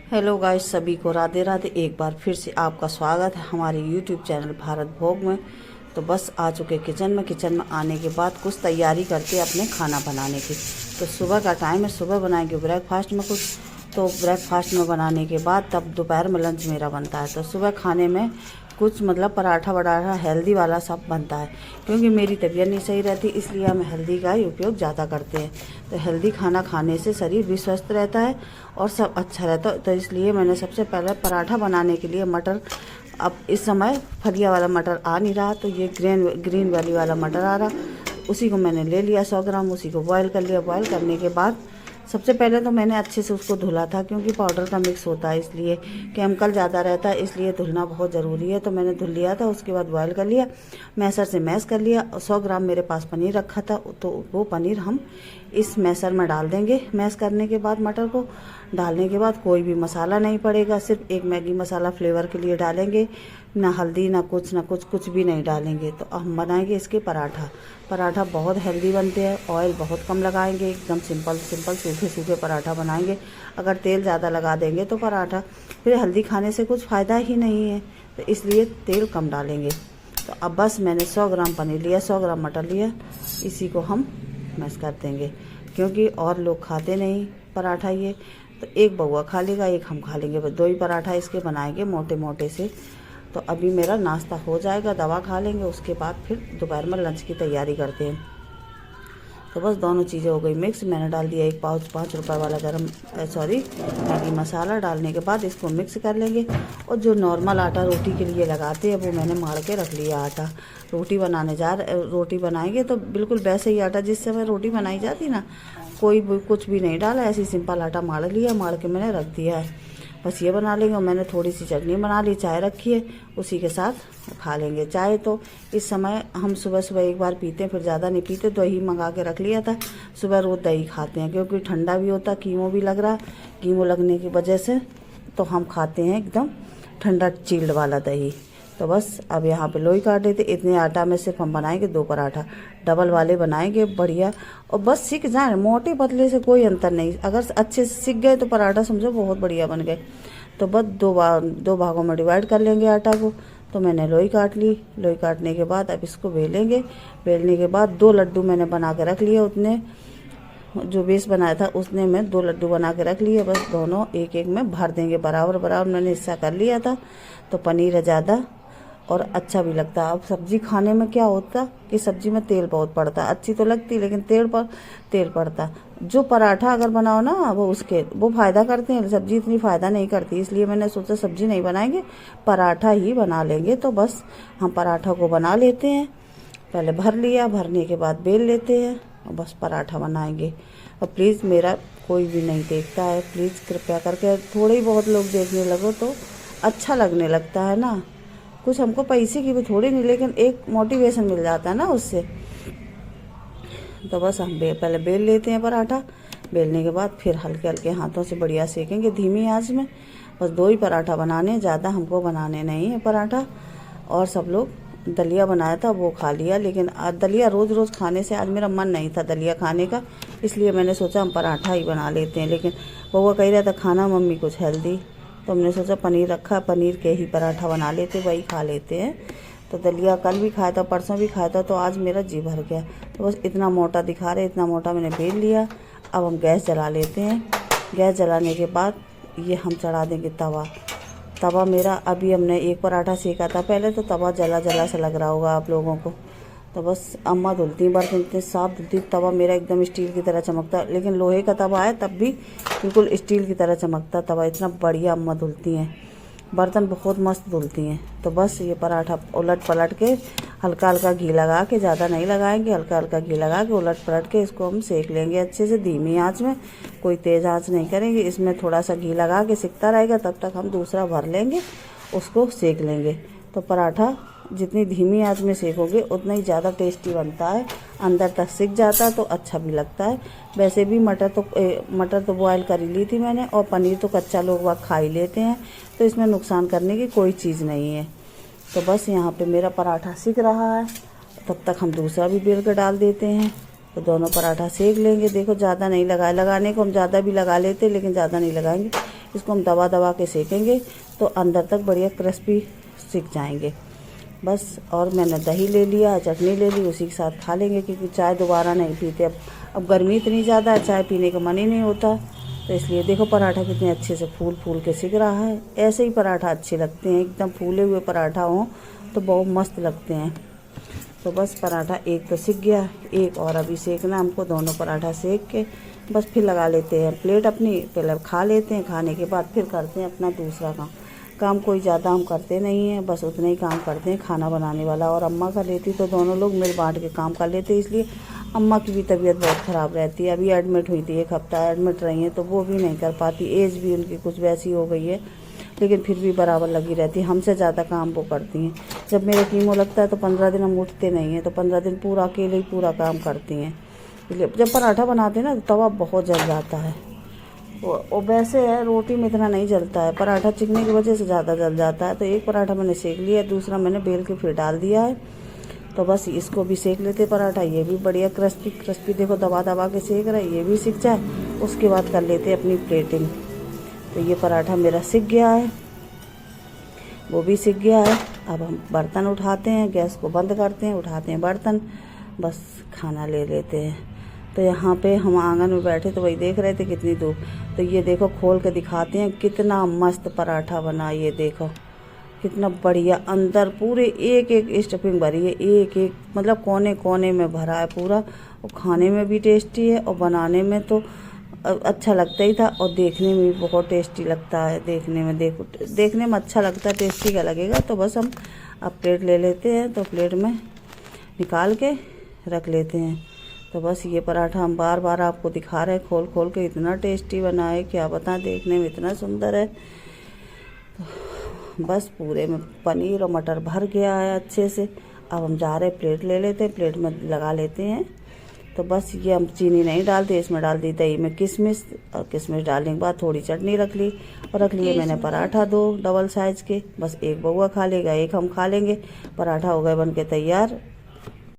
Hello guys, सभी को राधे राधे। एक बार फिर से आपका स्वागत है हमारे यूट्यूब चैनल भारत भोग में। तो बस आ चुके किचन में। किचन में आने के बाद कुछ तैयारी करते अपने खाना बनाने की। तो सुबह का टाइम है, सुबह बनाएंगे ब्रेकफास्ट में कुछ। तो ब्रेकफास्ट में बनाने के बाद तब दोपहर में लंच मेरा बनता है। तो सुबह खाने में कुछ मतलब पराठा वराठा हेल्दी वाला सब बनता है, क्योंकि मेरी तबीयत नहीं सही रहती, इसलिए हम हेल्दी का ही उपयोग ज़्यादा करते हैं। तो हेल्दी खाना खाने से शरीर भी स्वस्थ रहता है और सब अच्छा रहता है। तो इसलिए मैंने सबसे पहले पराठा बनाने के लिए मटर, अब इस समय फलिया वाला मटर आ नहीं रहा, तो ये ग्रीन वाली वाला मटर आ रहा, उसी को मैंने ले लिया 100 ग्राम। उसी को बॉयल कर लिया। बॉयल करने के बाद सबसे पहले तो मैंने अच्छे से उसको धुला था, क्योंकि पाउडर का मिक्स होता है, इसलिए केमिकल ज़्यादा रहता है, इसलिए धुलना बहुत ज़रूरी है। तो मैंने धुल लिया था। उसके बाद बॉयल कर लिया, मैसर से मैश कर लिया। 100 ग्राम मेरे पास पनीर रखा था, तो वो पनीर हम इस मैसर में डाल देंगे। मैश करने के बाद मटर को डालने के बाद कोई भी मसाला नहीं पड़ेगा, सिर्फ एक मैगी मसाला फ्लेवर के लिए डालेंगे। ना हल्दी ना कुछ भी नहीं डालेंगे। तो हम बनाएंगे इसके पराठा। पराठा बहुत हेल्दी बनते हैं, ऑयल बहुत कम लगाएंगे, एकदम सिंपल सूखे पराठा बनाएंगे। अगर तेल ज़्यादा लगा देंगे तो पराठा फिर हेल्दी खाने से कुछ फ़ायदा ही नहीं है, तो इसलिए तेल कम डालेंगे। तो अब बस मैंने 100 ग्राम पनीर लिया, 100 ग्राम मटर लिया, इसी को हम मैश कर देंगे, क्योंकि और लोग खाते नहीं पराठा ये। तो एक बउआ खा लेगा, एक हम खा लेंगे, बस 2 ही पराठा इसके बनाएंगे मोटे मोटे से। तो अभी मेरा नाश्ता हो जाएगा, दवा खा लेंगे, उसके बाद फिर दोपहर में लंच की तैयारी करते हैं। तो बस दोनों चीज़ें हो गई मिक्स। मैंने डाल दिया एक पाउच 5 रुपये वाला मैगी मसाला। डालने के बाद इसको मिक्स कर लेंगे। और जो नॉर्मल आटा रोटी के लिए लगाते हैं वो मैंने माड़ के रख लिया आटा। रोटी बनाएंगे तो बिल्कुल वैसे ही आटा जिस समय रोटी बनाई जाती ना, कुछ भी नहीं डाला, ऐसे ही सिंपल आटा माड़ लिया, माड़ के मैंने रख दिया है। बस ये बना लेंगे। और मैंने थोड़ी सी चटनी बना ली, चाय रखी है, उसी के साथ खा लेंगे। चाय तो इस समय हम सुबह सुबह एक बार पीते हैं, फिर ज़्यादा नहीं पीते। दही मंगा के रख लिया था, सुबह रोज़ दही खाते हैं, क्योंकि ठंडा भी होता, कीमो भी लग रहा, कीमो लगने की वजह से तो हम खाते हैं एकदम ठंडा चिल्ड वाला दही। तो बस अब यहाँ पे लोई काटे थे, इतने आटा में सिर्फ हम बनाएंगे 2 पराठा, डबल वाले बनाएंगे बढ़िया। और बस सीख जाए, मोटे पतले से कोई अंतर नहीं, अगर अच्छे से सीख गए तो पराठा समझो बहुत बढ़िया बन गए। तो बस 2 भागों में डिवाइड कर लेंगे आटा को। तो मैंने लोई काट ली। लोई काटने के बाद अब इसको बेलेंगे। बेलने के बाद 2 लड्डू मैंने बना के रख लिए, उतने जो बेस बनाया था उसने में 2 लड्डू बना के रख लिए। बस दोनों एक एक में भर देंगे, बराबर बराबर मैंने हिस्सा कर लिया था। तो पनीर है ज़्यादा और अच्छा भी लगता है। अब सब्जी खाने में क्या होता कि सब्जी में तेल बहुत पड़ता है, अच्छी तो लगती लेकिन तेल पड़ता। जो पराठा अगर बनाओ ना वो फ़ायदा करते हैं, सब्जी इतनी फ़ायदा नहीं करती, इसलिए मैंने सोचा सब्जी नहीं बनाएंगे, पराठा ही बना लेंगे। तो बस हम पराठा को बना लेते हैं। पहले भर लिया, भरने के बाद बेल लेते हैं और बस पराठा बनाएंगे। और प्लीज़ मेरा कोई भी नहीं देखता है, प्लीज़ कृपया करके थोड़े ही बहुत लोग देखने लगो तो अच्छा लगने लगता है ना। कुछ हमको पैसे की भी थोड़ी नहीं, लेकिन एक मोटिवेशन मिल जाता है ना उससे। तो बस हम पहले बेल लेते हैं पराठा। बेलने के बाद फिर हल्के हल्के हाथों से बढ़िया सेकेंगे धीमी आंच में। बस 2 ही पराठा बनाने, ज़्यादा हमको बनाने नहीं है पराठा। और सब लोग दलिया बनाया था वो खा लिया, लेकिन दलिया रोज़ रोज़ खाने से आज मेरा मन नहीं था दलिया खाने का, इसलिए मैंने सोचा हम पराठा ही बना लेते हैं। लेकिन बउआ कह रहा था खाना मम्मी कुछ हेल्दी, तो हमने सोचा पनीर रखा, पनीर के ही पराठा बना लेते, वही खा लेते हैं। तो दलिया कल भी खाया था, परसों भी खाया था, तो आज मेरा जी भर गया। तो बस इतना मोटा दिखा रहे, इतना मोटा मैंने बेल लिया। अब हम गैस जला लेते हैं। गैस जलाने के बाद ये हम चढ़ा देंगे तवा मेरा, अभी हमने एक पराठा सेका था पहले, तो तवा जला जला सा लग रहा होगा आप लोगों को। तो बस अम्मा धुलती बर्तन, इतने साफ धुलती, तवा मेरा एकदम स्टील की तरह चमकता, लेकिन लोहे का तवा है तब भी बिल्कुल स्टील की तरह चमकता तवा, इतना बढ़िया अम्मा धुलती हैं, बर्तन बहुत मस्त धुलती हैं। तो बस ये पराठा उलट पलट के हल्का हल्का घी लगा के, ज़्यादा नहीं लगाएंगे, हल्का हल्का घी लगा के उलट पलट के इसको हम सेक लेंगे अच्छे से धीमी आंच में, कोई तेज़ आंच नहीं करेंगे। इसमें थोड़ा सा घी लगा के सिकता रहेगा, तब तक हम दूसरा भर लेंगे, उसको सेक लेंगे। तो पराठा जितनी धीमी आंच में सेकोगे उतना ही ज़्यादा टेस्टी बनता है, अंदर तक सिक जाता है तो अच्छा भी लगता है। वैसे भी मटर तो बॉयल कर ही ली थी मैंने, और पनीर तो कच्चा लोग वहाँ खा ही लेते हैं, तो इसमें नुकसान करने की कोई चीज़ नहीं है। तो बस यहाँ पे मेरा पराठा सिक रहा है, तब तक हम दूसरा भी बेल कर डाल देते हैं। तो दोनों पराठा सेक लेंगे। देखो ज़्यादा नहीं लगाने को हम ज़्यादा भी लगा लेते, लेकिन ज़्यादा नहीं लगाएंगे, इसको हम दबा दबा के सेकेंगे तो अंदर तक बढ़िया क्रिस्पी सिक जाएंगे बस। और मैंने दही ले लिया, चटनी ले ली, उसी के साथ खा लेंगे क्योंकि चाय दोबारा नहीं पीते। अब गर्मी इतनी ज़्यादा है, चाय पीने का मन ही नहीं होता, तो इसलिए देखो पराठा कितने अच्छे से फूल फूल के सिक रहा है। ऐसे ही पराठा अच्छे लगते हैं, एकदम फूले हुए पराठा हों तो बहुत मस्त लगते हैं। तो बस पराठा एक तो सिक गया, एक और अभी सेकना हमको, दोनों पराठा सेक के बस फिर लगा लेते हैं प्लेट अपनी, पहले खा लेते हैं, खाने के बाद फिर करते हैं अपना दूसरा काम कोई ज़्यादा हम करते नहीं हैं, बस उतना ही काम करते हैं खाना बनाने वाला। और अम्मा कर लेती तो दोनों लोग मिल बांट के काम कर लेते, इसलिए अम्मा की भी तबीयत बहुत ख़राब रहती है। अभी एडमिट हुई थी, 1 हफ्ता एडमिट रही हैं, तो वो भी नहीं कर पाती, एज भी उनकी कुछ वैसी हो गई है, लेकिन फिर भी बराबर लगी रहती है, हमसे ज़्यादा काम वो करती हैं। जब मेरे कीमो लगता है तो 15 दिन हम उठते नहीं हैं, तो 15 दिन पूरा अकेले ही पूरा काम करती हैं। इसलिए जब पराठा बनाते हैं ना तो तवा बहुत जल जाता है, वो वैसे है रोटी में इतना नहीं जलता है, पराठा चिकने की वजह से ज़्यादा जल जाता है। तो एक पराठा मैंने सेक लिया, दूसरा मैंने बेल के फिर डाल दिया है, तो बस इसको भी सेक लेते पराठा। ये भी बढ़िया क्रिस्पी देखो दबा दबा के सेक रहा है, ये भी सिक जाए, उसके बाद कर लेते अपनी प्लेटिंग। तो ये पराठा मेरा सिक गया है, वो भी सिक गया है। अब हम बर्तन उठाते हैं, गैस को बंद करते हैं, उठाते हैं बर्तन, बस खाना ले लेते हैं। तो यहाँ पे हम आंगन में बैठे तो वही देख रहे थे कितनी धूप, तो ये देखो खोल के दिखाते हैं कितना मस्त पराठा बना। ये देखो कितना बढ़िया, अंदर पूरे एक एक स्टफिंग भरी है, एक एक मतलब कोने कोने में भरा है पूरा। और खाने में भी टेस्टी है और बनाने में तो अच्छा लगता ही था, और देखने में भी बहुत टेस्टी लगता है। देखने में अच्छा लगता है, टेस्टी का लगेगा। तो बस हम अब प्लेट ले लेते हैं, तो प्लेट में निकाल के रख लेते हैं। तो बस ये पराठा हम बार बार आपको दिखा रहे हैं खोल खोल के, इतना टेस्टी बना है क्या बताएं, देखने में इतना सुंदर है। तो बस पूरे में पनीर और मटर भर गया है अच्छे से। अब हम जा रहे प्लेट ले लेते हैं, प्लेट में लगा लेते हैं। तो बस ये हम चीनी नहीं डालते, इसमें डाल दी दही में किशमिश, और किशमिश डालने के बाद थोड़ी चटनी रख ली, और रख लिए मैंने पराठा 2 डबल साइज़ के। बस एक बउआ खा लेगा, एक हम खा लेंगे, पराठा हो गए बन के तैयार।